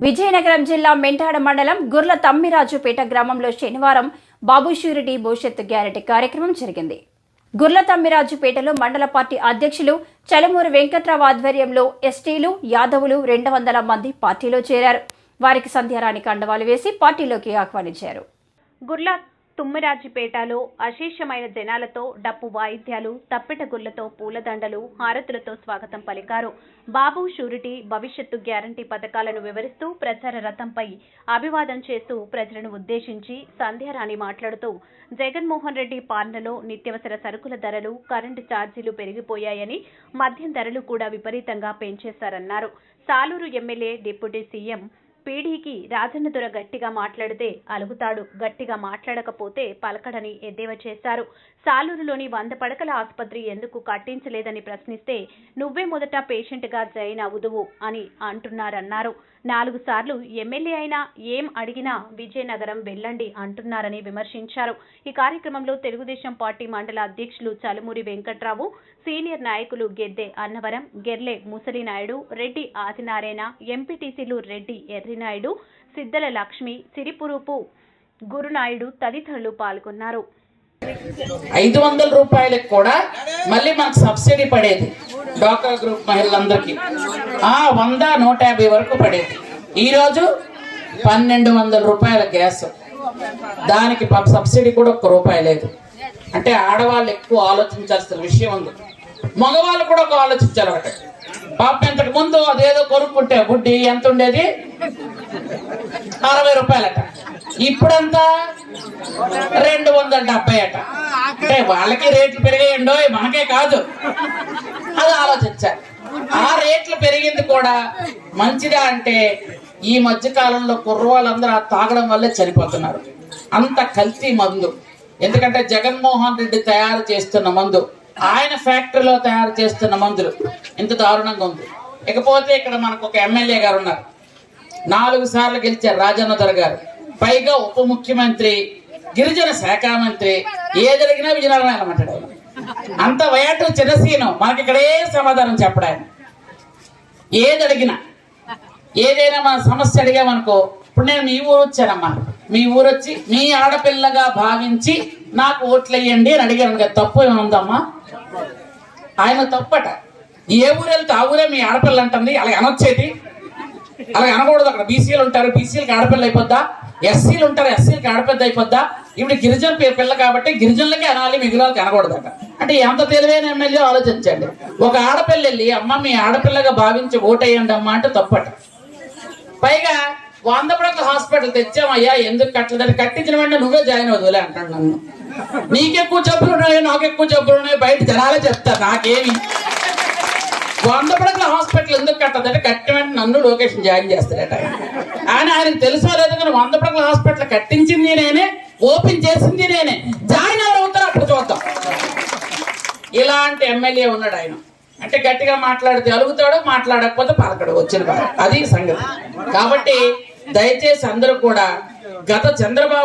విజయనగరం జిల్లా మెంటాడ మండలం గుర్ల తమ్మిరాజుపేట గ్రామంలో శనివారం బాబు షూరిటీ భవిష్యత్తు గ్యారెంటీ కార్యక్రమం జరిగింది. గుర్ల తమ్మిరాజుపేటలో మండల పార్టీ అధ్యక్షులు చలమూరు వెంకట్రావు ఆధ్వర్యంలో ఎస్టీలు, యాదవులు 200 మంది పార్టీలో చేరారు. వారికి సంధ్యారాణి కండవాలు వేసి పార్టీలోకి ఆహ్వానించారు. గుర్ల తుమ్మిరాజుపేటలో అశేషమైన జనాలతో డప్పు వాయిద్యాలు, తప్పెట గుళ్లతో పూలదండలు, హారతులతో స్వాగతం పలికారు. బాబు షూరిటీ భవిష్యత్తు గ్యారంటీ పథకాలను వివరిస్తూ ప్రచార రథంపై అభివాదం చేస్తూ ప్రజలను ఉద్దేశించి సంధ్యారాణి మాట్లాడుతూ జగన్మోహన్ రెడ్డి పాలనలో నిత్యవసర సరుకుల ధరలు, కరెంటు ఛార్జీలు పెరిగిపోయాయని, మద్యం ధరలు కూడా విపరీతంగా పెంచేశారన్నారు. Saluru MLA, deputy CM పీడీకి Rajannadora గట్టిగా మాట్లాడితే అలుగుతాడు, గట్టిగా మాట్లాడకపోతే పలకడని ఎద్దేవా చేశారు. సాలూరులోని 100 పడకల ఆసుపత్రి ఎందుకు కట్టించలేదని ప్రశ్నిస్తే నువ్వే మొదట పేషెంట్గా జాయిన్ అవుదువు అని అంటున్నారన్నారు. 4 సార్లు ఎమ్మెల్యే అయినా ఏం అడిగినా విజయనగరం వెళ్ళండి అంటున్నారని విమర్శించారు. ఈ కార్యక్రమంలో తెలుగుదేశం పార్టీ మండల అధ్యక్షులు చలమూరి వెంకట్రావు, సీనియర్ నాయకులు గెద్దె అన్నవరం, గెర్లె ముసలినాయుడు, రెడ్డి ఆదినారాయణ, ఎంపీటీసీలు రెడ్డి ఎర్రినాయుడు, సిద్దల లక్ష్మి, సిరిపురుపు గురునాయుడు తదితరులు పాల్గొన్నారు. 500 రూపాయలకు కూడా మళ్ళీ మనకు సబ్సిడీ పడేది డ్వాక్రా గ్రూప్ మహిళలందరికీ. 100, 150 వరకు పడేది. ఈరోజు 1200 రూపాయల గ్యాస్, దానికి సబ్సిడీ కూడా 1 రూపాయి లేదు. అంటే ఆడవాళ్ళు ఎక్కువ ఆలోచించాల్సిన విషయం ఉంది. మగవాళ్ళు కూడా ఒక ఆలోచించాలి. ఒకటి పాపం ఇంతకు ముందు అదేదో కొనుక్కుంటే బుడ్డి ఎంత ఉండేది, 60 రూపాయలట. ఇప్పుడంతా 270 అట. అంటే వాళ్ళకి రేట్లు పెరిగాయండో, మనకే కాదు. అది ఆలోచించాలి. ఆ రేట్లు పెరిగింది కూడా మంచిదా అంటే ఈ మధ్య కాలంలో కుర్రవాళ్ళందరూ ఆ తాగడం వల్లే చనిపోతున్నారు. అంత కల్తీ మందు. ఎందుకంటే జగన్మోహన్ రెడ్డి తయారు చేస్తున్న మందు, ఆయన ఫ్యాక్టరీలో తయారు చేస్తున్న మందులు ఇంత దారుణంగా ఉంది. ఇకపోతే ఇక్కడ మనకు ఒక ఎమ్మెల్యే గారు ఉన్నారు, 4 సార్లు గెలిచారు, రాజన్నదొర గారు. పైగా ఉప ముఖ్యమంత్రి, గిరిజన శాఖ మంత్రి, ఏదడిగినా విజయనగరం వెళ్ళమంటాడు ఆయన. అంత వయాటు చిన్నసీను, మనకి ఇక్కడే సమాధానం చెప్పడు ఆయన. ఏదడిగినా, ఏదైనా మన సమస్య అడిగామనుకో, ఇప్పుడు నేను మీ ఊరు వచ్చానమ్మా, మీ ఊరు వచ్చి మీ ఆడపిల్లగా భావించి నాకు ఓట్లు వేయండి అని అడిగాను కదా, తప్పు ఏముందమ్మా? ఆయన తప్పట. ఏ ఊరు వెళ్తే ఆ ఊరే మీ ఆడపిల్ల అంటుంది. అలాగే అనొచ్చేది, అలాగే అనకూడదు. అక్కడ బీసీలు ఉంటారు, బీసీలకి ఆడపిల్ల అయిపోద్దా? ఎస్సీలు ఉంటారు, ఎస్సీలకి ఆడపిల్ల అయిపోద్దా? ఇప్పుడు గిరిజన పిల్ల కాబట్టి గిరిజనులకే అనాలి, మిగిలినకి అనకూడదట. అంటే ఎంత తెలివైన ఎమ్మెల్యే ఆలోచించండి. ఒక ఆడపిల్ల వెళ్ళి అమ్మ మీ ఆడపిల్లగా భావించి ఓటేయండి అమ్మ అంటే తప్పట. పైగా 100 పడకల హాస్పిటల్ తెచ్చామయ్యా, ఎందుకు కట్టలేదని, కట్టించిన వెంటనే నువ్వే జాయిన్ అవుదులే అంటాడు నన్ను. నీకెక్కువ జబ్బులు ఉన్నాయి, నాకు ఎక్కువ జబ్బులు ఉన్నాయి, బయట జనాలే చెప్తారు, నాకేమి. 100 పడకల హాస్పిటల్ ఎందుకు కట్టదంటే కట్టిన వెంటనే నన్ను లొకేషన్ జాయిన్ చేస్తాడట. ఆయనకు తెలుసో లేదు కానీ 100 పడకల హాస్పిటల్ కట్టించింది నేనే, ఓపెన్ చేసింది నేనే, జాయిన్ ఎవరు అవుతారో అప్పుడు చూద్దాం. ఇలాంటి ఎమ్మెల్యే ఉన్నాడు ఆయన. అంటే గట్టిగా మాట్లాడితే అలుగుతాడు, మాట్లాడకపోతే పలకడు, వచ్చిన అది సంగతి. కాబట్టి దయచేసి అందరూ కూడా గత చంద్రబాబు